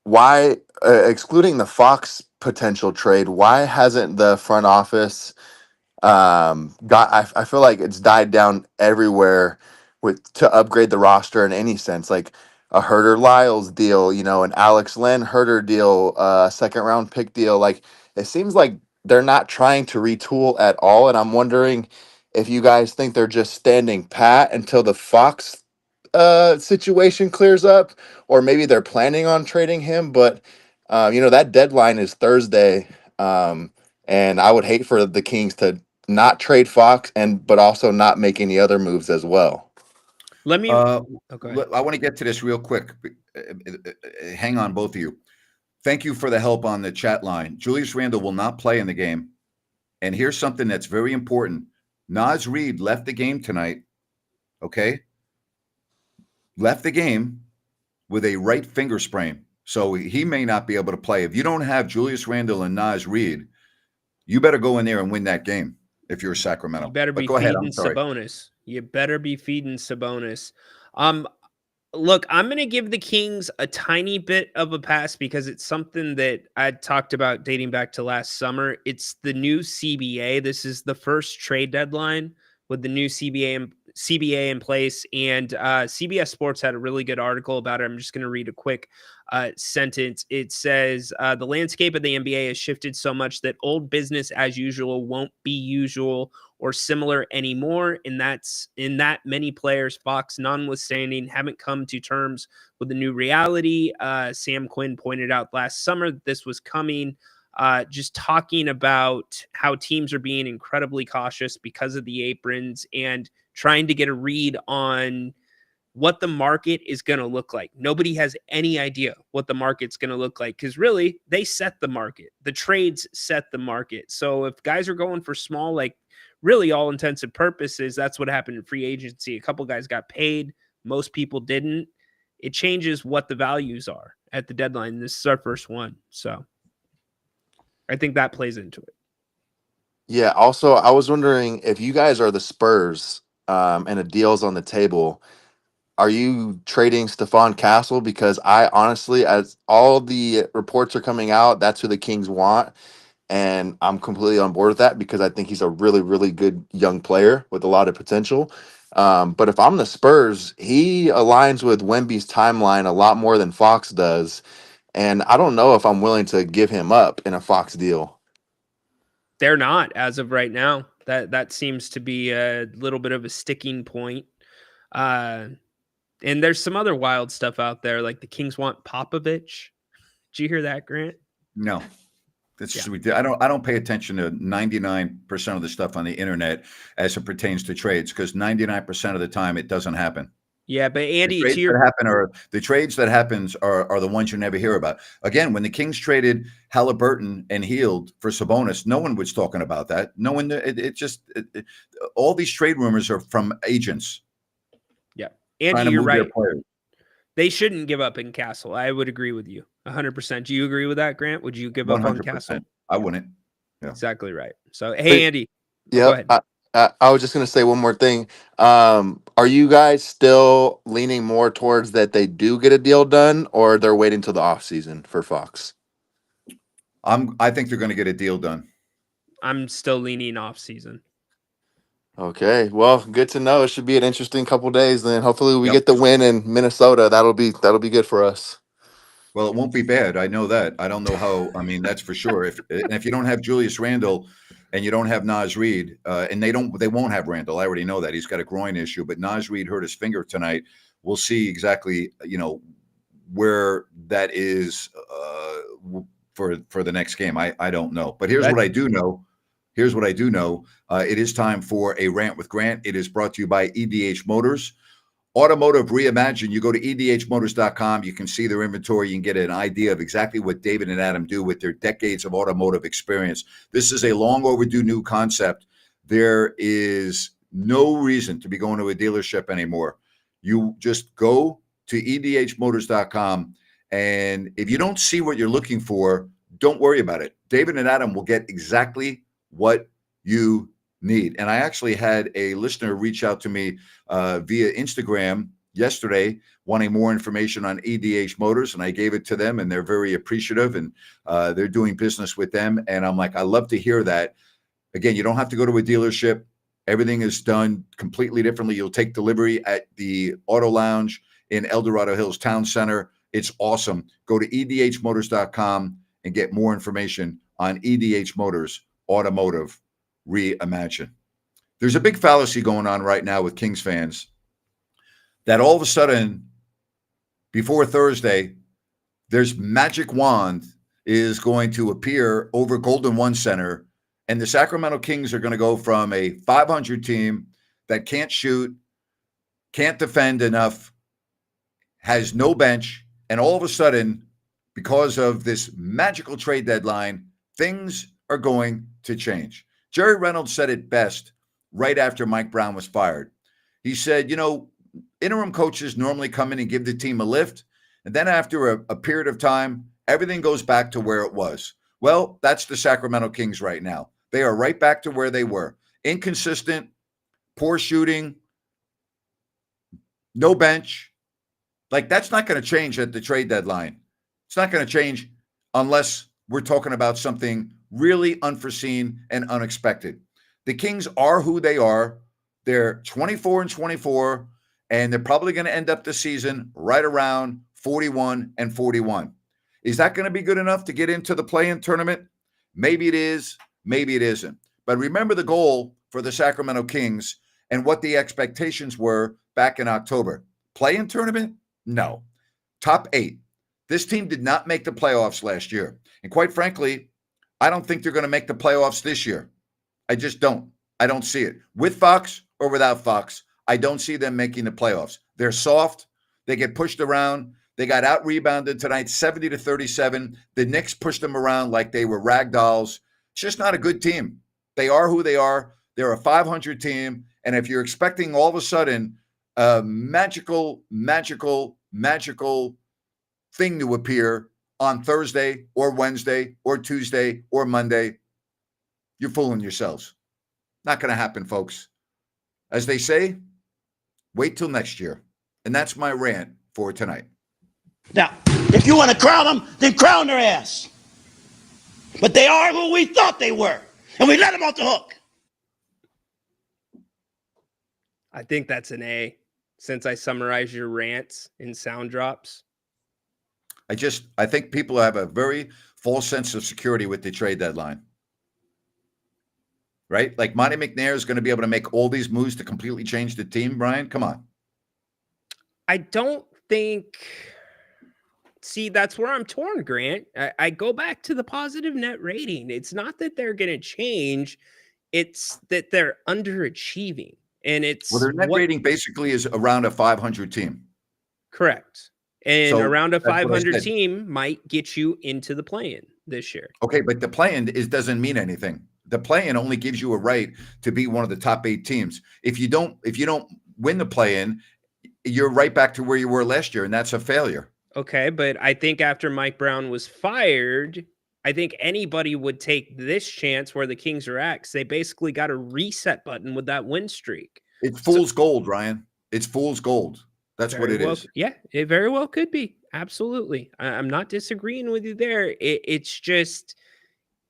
why, excluding the Fox potential trade, why hasn't the front office I feel like it's died down everywhere with to upgrade the roster in any sense, like a Herder Lyles deal, an Alex Len Herder deal, second round pick deal. Like it seems like they're not trying to retool at all, and I'm wondering if you guys think they're just standing pat until the Fox situation clears up, or maybe they're planning on trading him. But that deadline is Thursday, and I would hate for the Kings to not trade Fox but also not make any other moves as well. Let me. Uh, Oh, go ahead. I want to get to this real quick. Hang on, both of you. Thank you for the help on the chat line. Julius Randle will not play in the game. And here's something that's very important. Naz Reid left the game tonight, okay? Left the game with a right finger sprain. So he may not be able to play. If you don't have Julius Randle and Naz Reid, you better go in there and win that game if you're Sacramento. You better But be go ahead. feeding I'm sorry. Sabonis. You better be feeding Sabonis. Look, I'm going to give the Kings a tiny bit of a pass because it's something that I talked about dating back to last summer. It's the new CBA. This is the first trade deadline with the new CBA in place. And CBS Sports had a really good article about it. I'm just going to read a quick sentence. It says, the landscape of the NBA has shifted so much that old business as usual won't be usual or similar anymore. And that's in that many players, Fox notwithstanding, haven't come to terms with the new reality. Sam Quinn pointed out last summer that this was coming. Just talking about how teams are being incredibly cautious because of the aprons and trying to get a read on what the market is going to look like. Nobody has any idea what the market's going to look like because really they set the market. The trades set the market. So if guys are going for small, like really all intents and purposes, that's what happened in free agency. A couple guys got paid. Most people didn't. It changes what the values are at the deadline. This is our first one. So I think that plays into it. Yeah. Also, I was wondering if you guys are the Spurs, and a deal's on the table. Are you trading Stephon Castle? Because I honestly, as all the reports are coming out, that's who the Kings want. And I'm completely on board with that because I think he's a really, really good young player with a lot of potential. But if I'm the Spurs, he aligns with Wemby's timeline a lot more than Fox does. And I don't know if I'm willing to give him up in a Fox deal. They're not as of right now. That seems to be a little bit of a sticking point. And there's some other wild stuff out there, like the Kings want Popovich. Did you hear that, Grant? No. I don't pay attention to 99% of the stuff on the internet as it pertains to trades because 99% of the time it doesn't happen. Yeah, but Andy, The trades that happens are the ones you never hear about. Again, when the Kings traded Halliburton and Hield for Sabonis, no one was talking about that. No one. All these trade rumors are from agents. Yeah, Andy, you're right. They shouldn't give up in Castle. I would agree with you 100%. Do you agree with that, Grant? Would you give up on Castle? I wouldn't. Yeah. Exactly right. So, hey, Andy. Yeah. Go ahead. I was just going to say one more thing. Are you guys still leaning more towards that they do get a deal done or they're waiting till the offseason for Fox? I think they're going to get a deal done. I'm still leaning off season. Okay. Well, good to know. It should be an interesting couple days then. Hopefully we get the win in Minnesota. That'll be good for us. Well, it won't be bad. I know that. I don't know how. I mean, that's for sure. If you don't have Julius Randle and you don't have Naz Reid, and they won't have Randle. I already know that he's got a groin issue. But Naz Reid hurt his finger tonight. We'll see exactly where that is for the next game. I don't know. But here's what I do know. It is time for a rant with Grant. It is brought to you by EDH Motors. Automotive Reimagined. You go to edhmotors.com. You can see their inventory. You can get an idea of exactly what David and Adam do with their decades of automotive experience. This is a long overdue new concept. There is no reason to be going to a dealership anymore. You just go to edhmotors.com. And if you don't see what you're looking for, don't worry about it. David and Adam will get exactly what you need. And I actually had a listener reach out to me via Instagram yesterday wanting more information on EDH Motors, and I gave it to them, and they're very appreciative, and they're doing business with them. And I'm like, I love to hear that. Again, you don't have to go to a dealership. Everything is done completely differently. You'll take delivery at the Auto Lounge in El Dorado Hills Town Center. It's awesome. Go to edhmotors.com and get more information on EDH Motors Automotive Reimagine. There's a big fallacy going on right now with Kings fans that all of a sudden, before Thursday, there's magic wand is going to appear over Golden One Center, and the Sacramento Kings are going to go from a 500 team that can't shoot, can't defend enough, has no bench, and all of a sudden, because of this magical trade deadline, things are going to change. Jerry Reynolds said it best right after Mike Brown was fired. He said, interim coaches normally come in and give the team a lift, and then after a period of time, everything goes back to where it was. Well, that's the Sacramento Kings right now. They are right back to where they were. Inconsistent, poor shooting, no bench. Like, that's not going to change at the trade deadline. It's not going to change unless we're talking about something really unforeseen and unexpected. The Kings are who they are. They're 24-24, and they're probably going to end up the season right around 41-41. Is that going to be good enough to get into the play-in tournament? Maybe it is, maybe it isn't. But remember the goal for the Sacramento Kings and what the expectations were back in October. Play-in tournament? No. Top 8. This team did not make the playoffs last year. And quite frankly, I don't think they're going to make the playoffs this year. I just don't. I don't see it. With Fox or without Fox, I don't see them making the playoffs. They're soft. They get pushed around. They got out-rebounded tonight, 70-37. The Knicks pushed them around like they were rag dolls. It's just not a good team. They are who they are. They're a 500 team. And if you're expecting all of a sudden a magical thing to appear on Thursday or Wednesday or Tuesday or Monday, you're fooling yourselves. Not going to happen, folks. As they say, wait till next year. And that's my rant for tonight. Now, if you want to crown them, then crown their ass. But they are who we thought they were, and we let them off the hook. I think that's an A, since I summarized your rants in sound drops. I think people have a very false sense of security with the trade deadline. Right? Like Monty McNair is going to be able to make all these moves to completely change the team, Brian? Come on. I don't think... See, that's where I'm torn, Grant. I go back to the positive net rating. It's not that they're going to change. It's that they're underachieving. And it's... Well, their net rating basically is around a 500 team. Correct. And So, around a that's what I 500 said. team might get you into the play-in this year. Okay, but the play-in doesn't mean anything. The play-in only gives you a right to be one of the top 8 teams. If you don't win the play-in, you're right back to where you were last year, and that's a failure. Okay, but I think after Mike Brown was fired, I think anybody would take this chance where the Kings are at, 'cause they basically got a reset button with that win streak. It's fool's gold, Ryan. It's fool's gold. That's what it is. Yeah, it very well could be. Absolutely. I'm not disagreeing with you there. It's just,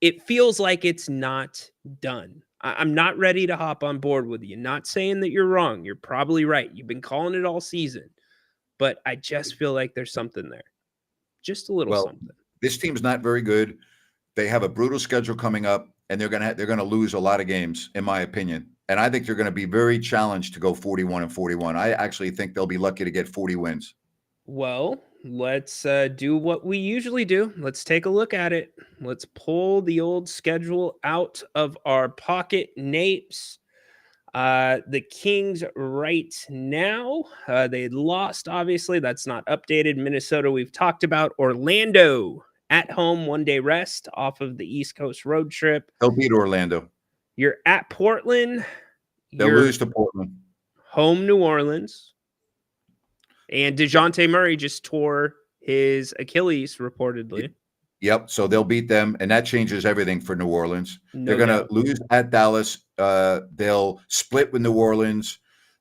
it feels like it's not done. I'm not ready to hop on board with you. Not saying that you're wrong. You're probably right. You've been calling it all season. But I just feel like there's something there. Just a little something. This team's not very good. They have a brutal schedule coming up, and they're gonna lose a lot of games, in my opinion. And I think they're going to be very challenged to go 41-41. I actually think they'll be lucky to get 40 wins. Well, let's do what we usually do. Let's take a look at it. Let's pull the old schedule out of our pocket, Napes. The Kings right now, they lost, obviously. That's not updated. Minnesota, we've talked about. Orlando at home, 1-day rest off of the East Coast road trip. They'll beat Orlando. You're at Portland. They'll lose to Portland. Home New Orleans. And DeJounte Murray just tore his Achilles, reportedly. Yep. So they'll beat them, and that changes everything for New Orleans. They're No going to doubt. lose at Dallas. They'll split with New Orleans.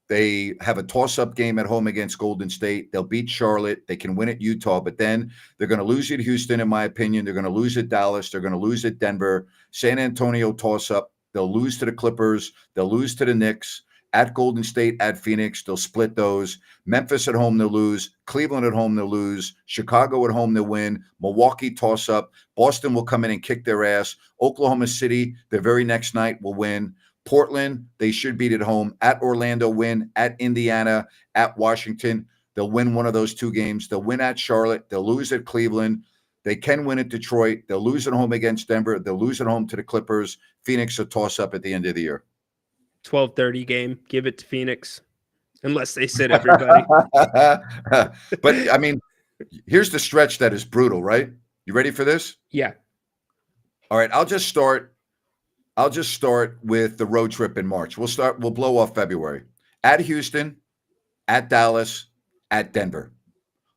They have a toss-up game at home against Golden State. They'll beat Charlotte. They can win at Utah, but then they're going to lose at Houston, in my opinion. They're going to lose at Dallas. They're going to lose at Denver. San Antonio toss-up. They'll lose to the Clippers. They'll lose to the Knicks. At Golden State, at Phoenix, they'll split those. Memphis at home, they'll lose. Cleveland at home, they'll lose. Chicago at home, they'll win. Milwaukee toss-up. Boston will come in and kick their ass. Oklahoma City, their very next night, will win. Portland, they should beat at home. At Orlando, win. At Indiana, at Washington, they'll win one of those two games. They'll win at Charlotte. They'll lose at Cleveland. They can win at Detroit. They'll lose at home against Denver. They'll lose at home to the Clippers. Phoenix will toss up at the end of the year. 12:30 game. Give it to Phoenix, unless they sit everybody. But I mean, here's the stretch that is brutal, right? You ready for this? Yeah. All right. I'll just start with the road trip in March. We'll blow off February. At Houston, at Dallas, at Denver.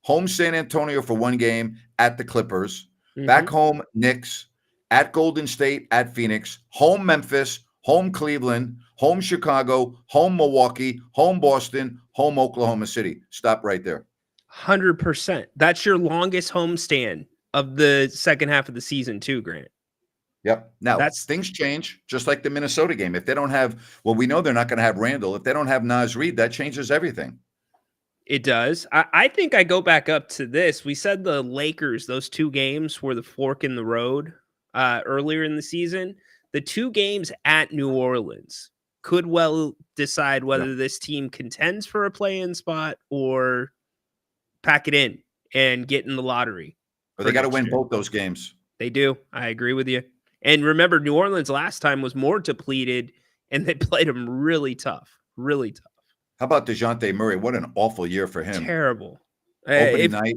Home San Antonio for one game, at the Clippers. Back home, Knicks. At Golden State, at Phoenix. Home Memphis, home Cleveland, home Chicago, home Milwaukee, home Boston, home Oklahoma City. Stop right there. 100%. That's your longest homestand of the second half of the season too, Grant. Yep. Now, things change, just like the Minnesota game. If they don't have, well, we know they're not going to have Randall. If they don't have Naz Reid, that changes everything. It does. I think I go back up to this. We said the Lakers, those two games were the fork in the road earlier in the season. The two games at New Orleans could well decide whether this team contends for a play-in spot or pack it in and get in the lottery. But they got to win both those games. They do. I agree with you. And remember, New Orleans last time was more depleted, and they played them really tough. Really tough. How about DeJounte Murray? What an awful year for him. Terrible. Opening night,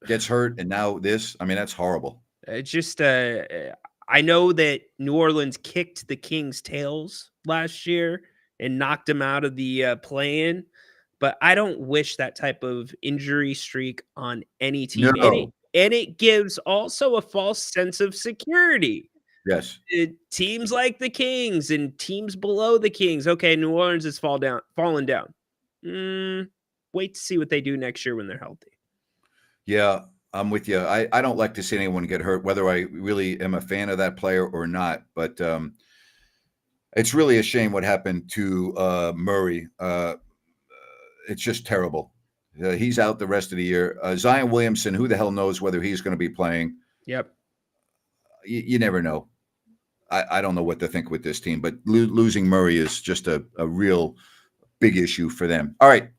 gets hurt, and now this. I mean, that's horrible. It's just I know that New Orleans kicked the Kings' tails last year and knocked them out of the play-in, but I don't wish that type of injury streak on any team. No. And it gives also a false sense of security. Yes. Teams like the Kings and teams below the Kings. Okay, New Orleans is fallen down. Wait to see what they do next year when they're healthy. Yeah, I'm with you. I don't like to see anyone get hurt, whether I really am a fan of that player or not. But it's really a shame what happened to Murray. It's just terrible. He's out the rest of the year. Zion Williamson, who the hell knows whether he's going to be playing? Yep. You never know. I don't know what to think with this team, but losing Murray is just a real big issue for them. All right.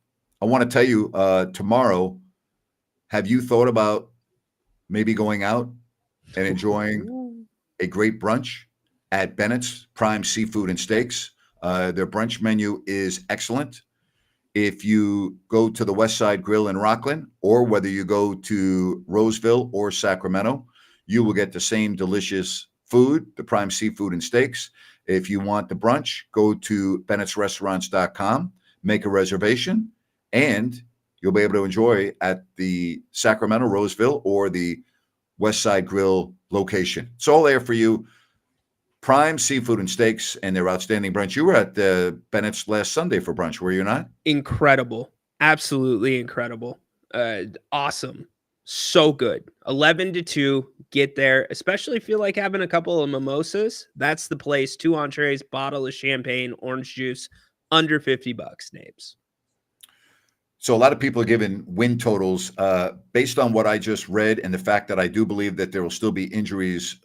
I want to tell you tomorrow, have you thought about maybe going out and enjoying a great brunch at Bennett's Prime Seafood and Steaks? Their brunch menu is excellent. If you go to the West Side Grill in Rockland, or whether you go to Roseville or Sacramento, you will get the same delicious food, the Prime Seafood and Steaks. If you want the brunch, go to bennettsrestaurants.com, make a reservation, and you'll be able to enjoy at the Sacramento, Roseville, or the West Side Grill location. It's all there for you. Prime Seafood and Steaks and their outstanding brunch. You were at Bennett's last Sunday for brunch, were you not? Incredible. Absolutely incredible. Awesome. So good. 11 to 2. Get there. Especially if you like having a couple of mimosas. That's the place. 2 entrees, bottle of champagne, orange juice, under $50, Nabes. So a lot of people are giving win totals based on what I just read and the fact that I do believe that there will still be injuries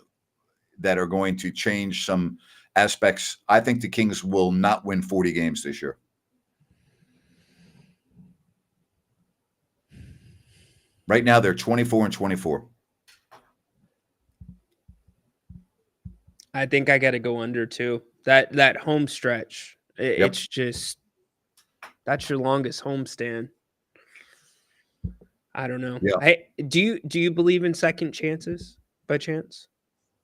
that are going to change some aspects. I think the Kings will not win 40 games this year. Right now, they're 24-24. I think I got to go under too. That home stretch, it's just, that's your longest homestand. I don't know. Yeah. Hey, do you believe in second chances by chance?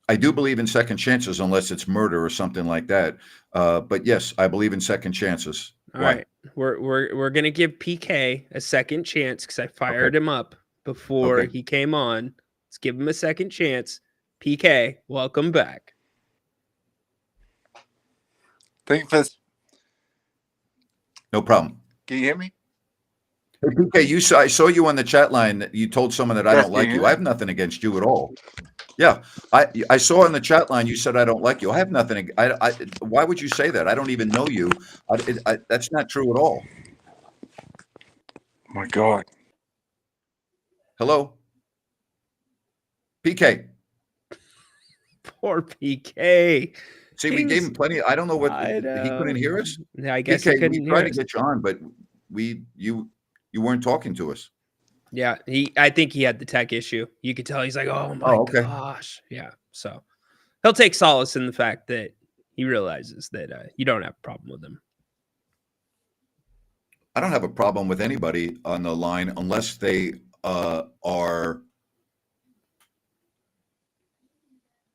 I do believe in second chances unless it's murder or something like that. But yes, I believe in second chances. All right. We're going to give PK a second chance because I fired him up before he came on. Let's give him a second chance. PK, welcome back. Thank you for this. No problem. Can you hear me? Hey, PK, I saw you on the chat line that you told someone that I Yes, don't can like you you. hear I me? have nothing against you at all. Yeah, I saw in the chat line you said I don't like you. I have nothing. Why would you say that? I don't even know you. That's not true at all. Oh my God. Hello, PK. Poor PK. See, we gave him plenty. I don't know what I he couldn't hear us. I guess he PK, we couldn't hear tried to us. get you on, but you weren't talking to us. Yeah, I think he had the tech issue. You could tell he's like, oh my okay. gosh. Yeah. So he'll take solace in the fact that he realizes that you don't have a problem with him. I don't have a problem with anybody on the line unless they are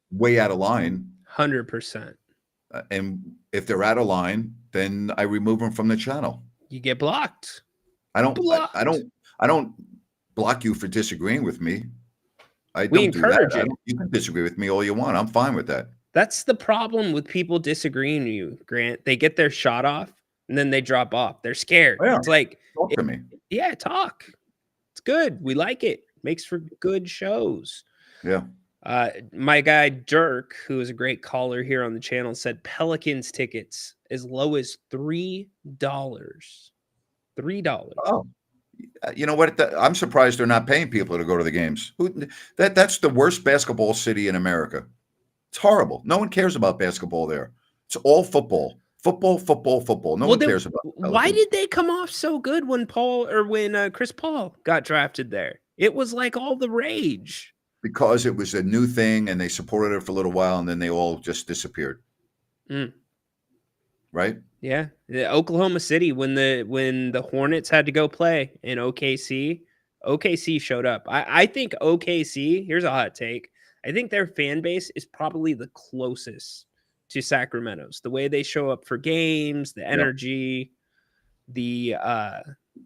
way out of line. 100%. And if they're out of line, then I remove them from the channel. You get blocked. I don't block you for disagreeing with me. We encourage it. You can disagree with me all you want. I'm fine with that. That's the problem with people disagreeing with you, Grant. They get their shot off and then they drop off. They're scared. Yeah. It's like, Talk to me. Yeah, talk. It's good. We like it. Makes for good shows. Yeah. My guy Dirk, who is a great caller here on the channel, said Pelicans tickets as low as $3. $3. Oh, you know what? I'm surprised they're not paying people to go to the games. That's the worst basketball city in America. It's horrible. No one cares about basketball there. It's all football. Football. No one cares about Pelicans. Why did they come off so good when Chris Paul got drafted there? It was like all the rage. Because it was a new thing and they supported it for a little while and then they all just disappeared. Right? Yeah. Oklahoma City, when the Hornets had to go play in OKC showed up. I think OKC, here's a hot take. I think their fan base is probably the closest to Sacramento's. The way they show up for games, the energy, the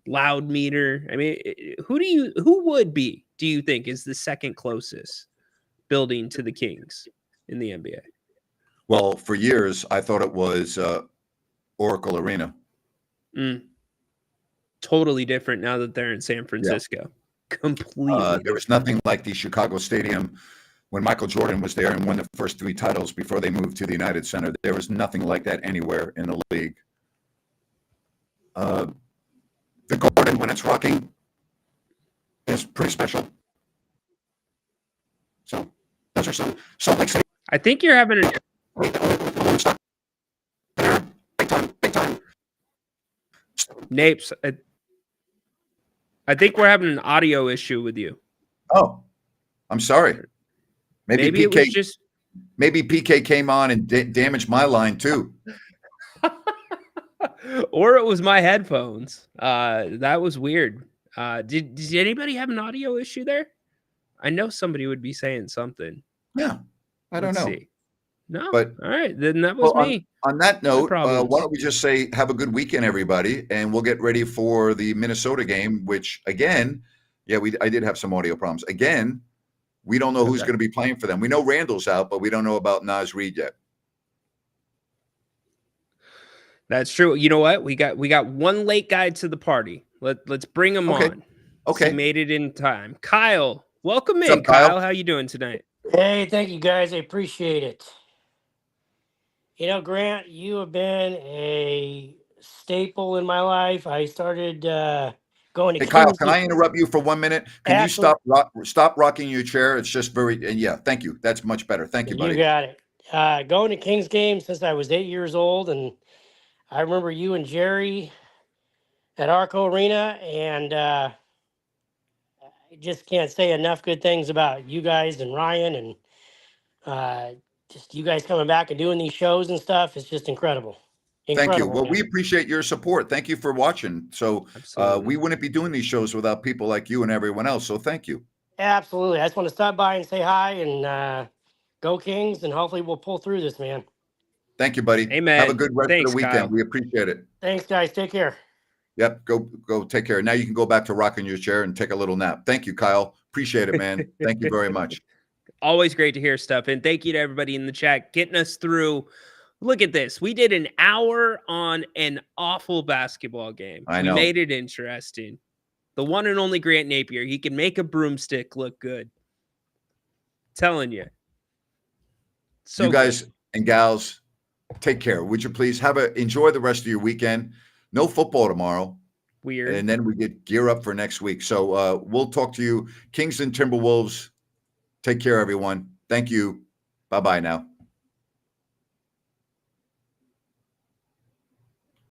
loud meter. I mean, who would be, do you think, is the second closest building to the Kings in the NBA? Well, for years I thought it was Oracle Arena. Totally different now that they're in San Francisco. Completely. There was nothing like the Chicago Stadium when Michael Jordan was there and won the first 3 titles before they moved to the United Center. There was nothing like that anywhere in the league. The Garden, when it's rocking, is pretty special. So those are Salt Lake City. I think you're having a big time. Napes. I think we're having an audio issue with you. Oh, I'm sorry. Maybe it PK, was just maybe PK came on and damaged my line too. Or it was my headphones. That was weird. Did anybody have an audio issue there? I know somebody would be saying something. Yeah, I don't know. See. No, but all right, then that was me. On that note, why problems. don't we just say have a good weekend, everybody, and we'll get ready for the Minnesota game. Which again, I did have some audio problems. Again, we don't know who's going to be playing for them. We know Randall's out, but we don't know about Naz Reid yet. That's true. You know what? We got one late guy to the party. Let's bring him on. Okay. He made it in time. Kyle, welcome What's in, up, Kyle? Kyle. How you doing tonight? Hey, thank you guys. I appreciate it. You know, Grant, you have been a staple in my life. I started going to Hey, Kyle, Kings can I interrupt you for 1 minute? Can Absolutely. you stop rocking your chair? It's just thank you. That's much better. Thank you, buddy. You got it. Going to Kings games since I was 8 years old, and I remember you and Jerry at Arco Arena, and I just can't say enough good things about you guys and Ryan, and just you guys coming back and doing these shows and stuff. It's just incredible. Thank you. Well, man. we appreciate your support. Thank you for watching. So we wouldn't be doing these shows without people like you and everyone else. So thank you. Absolutely. I just want to stop by and say hi and go Kings, and hopefully we'll pull through this, man. Thank you, buddy. Amen. Have a good rest Thanks, of the weekend. Kyle. We appreciate it. Thanks, guys. Take care. Yep. Yep. Go take care. Now you can go back to rocking your chair and take a little nap. Thank you, Kyle. Appreciate it, man. Thank you very much. Always great to hear stuff. And thank you to everybody in the chat getting us through. Look at this. We did an hour on an awful basketball game. I We know. made it interesting. The one and only Grant Napier. He can make a broomstick look good. Telling you. So You guys good. and gals, take care. Would you please enjoy the rest of your weekend? No football tomorrow. Weird. And then we get gear up for next week. So we'll talk to you. Kings and Timberwolves. Take care, everyone. Thank you. Bye-bye now.